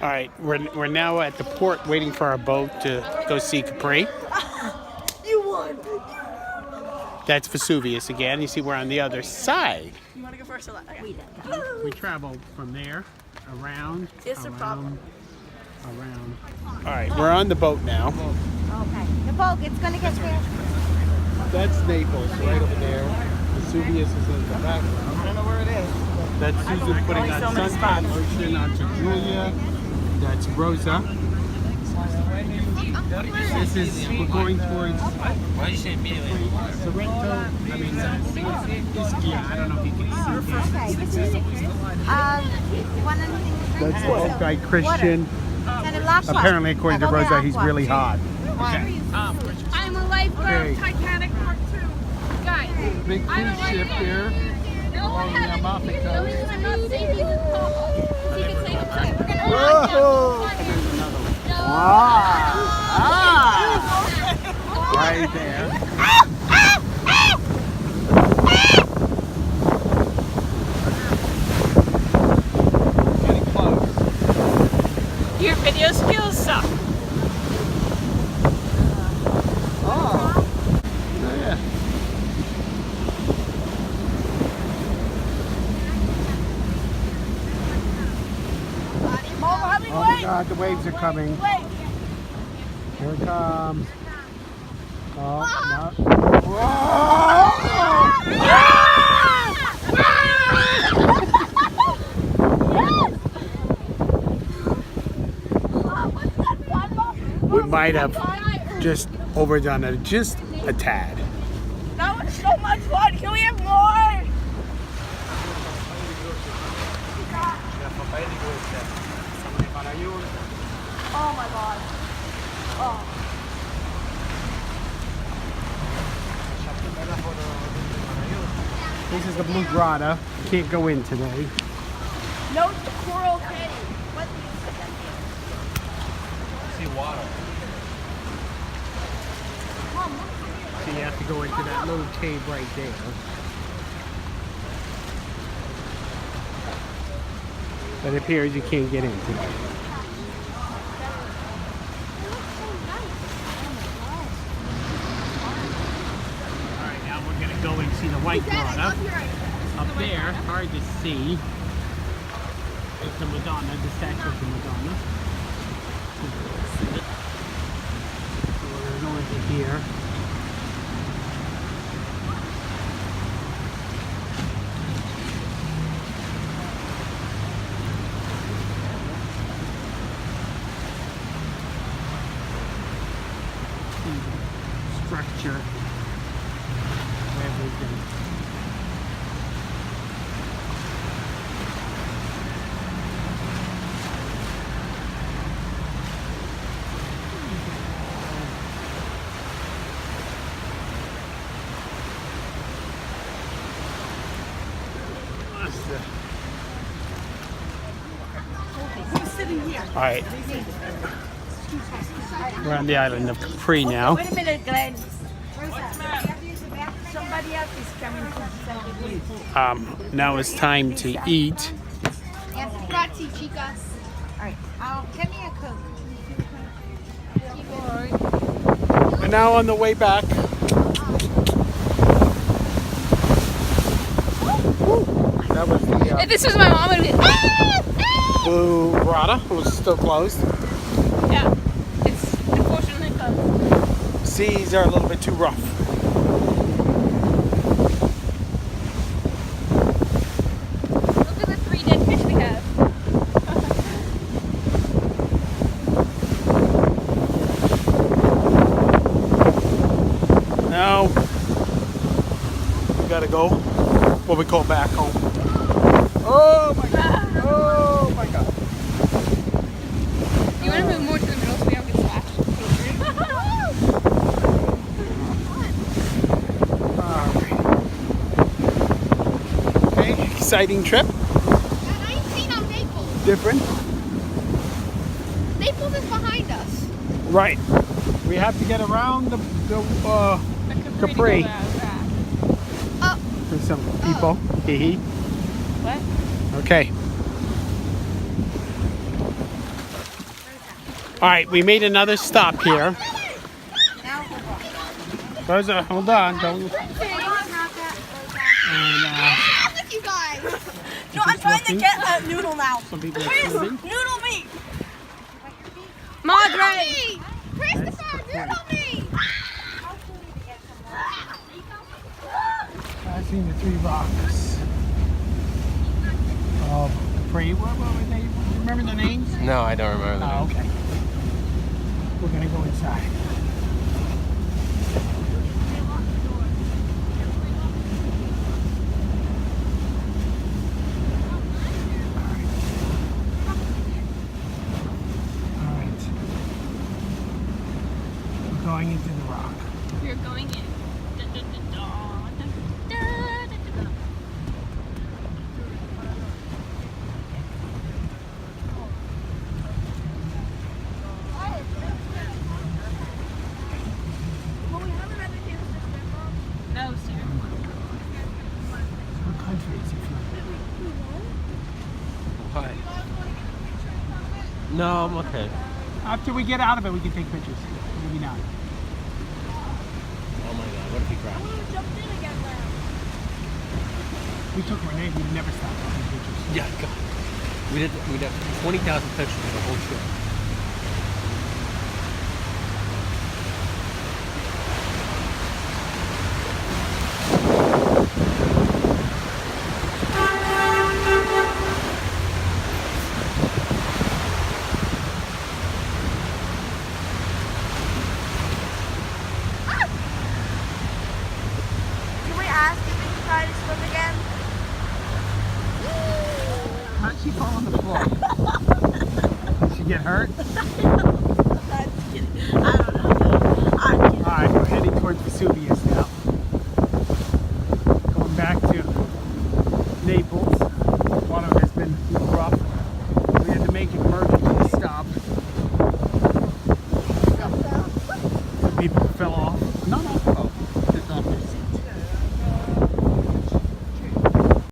All right, we're now at the port waiting for our boat to go see Capri. You won! That's Vesuvius again. You see, we're on the other side. You want to go first or last? Okay. We travel from there, around, It's a problem. around. All right, we're on the boat now. Okay. The boat, it's gonna get there. That's Naples, right over there. Vesuvius is in the background. I don't know where it is. That's Susan putting that suntan lotion onto Julia. That's Rosa. This is, we're going towards Sorrento. I mean, Ischia. I don't know if you can see that. Okay, this is one of the things. That's the old guy, Christian. Apparently, according to Rosa, he's really hot. I'm a lifeguard, Titanic Part 2. Guys, Big cruise ship here along the Amalfi Coast. I'm not saying he's a top. He can say himself. We're going to Whoa! And there's another one. Ah! Right there. Getting close. Your video skills suck. Oh, yeah. Oh my God, the waves are coming. Here it comes. Oh, no. We might have just overdone it just a tad. That was so much fun. Can we have more? Oh my god. Oh. This is the Blue Grotto. Can't go in today. No coral candy. What? See water. So you have to go into that little cave right there. But it appears you can't get in today. Alright, now we're going to go and see the White Grotto. Up there, hard to see. It's the Madonna, the statue of the Madonna. So we're going to go into here. Structure everything. Who's sitting here? All right, we're on the island of Capri now. Wait a minute, Glenn. Somebody else is coming to Now it's time to eat. Yes, grazie, chicas. Alright, get me a Coke. We're now on the way back. That was the If this was my mom, it would be. Blue Grotto. It was still closed. Yeah, it's unfortunately closed. Seas are a little bit too rough. Look at the 3 dead fish we have. Now we gotta go what we call back home. Oh my God! Oh my God! You want to move more to the middle so we don't get splashed? Okay, exciting trip. I ain't seen on Naples. Different. Naples is behind us. Right. We have to get around the Capri. For some people. Hee hee. What? Okay. All right, we made another stop here. Rosa, hold on. Don't. Look, you guys. No, I'm trying to get a noodle now. Some people are Please, filming. noodle me. Madre! Christopher, noodle me! I've seen the 3 rocks. Oh, Capri. What were they? Remember the names? No, I don't remember the Oh, name. okay. We're gonna go inside. All right. We're going into the rock. We're going in. No, sir. What country is it from? Hi. No, I'm okay. After we get out of it, we can take pictures. Maybe not. Oh my god, what if he crashed? We took Renee. We never stopped taking pictures. Yeah, God. We did 20,000 pictures of the whole trip. Can we ask if we can try to swim again? How'd she fall on the floor? Did she get hurt? I'm kidding. I don't know. I'm kidding. All right, we're heading towards Vesuvius.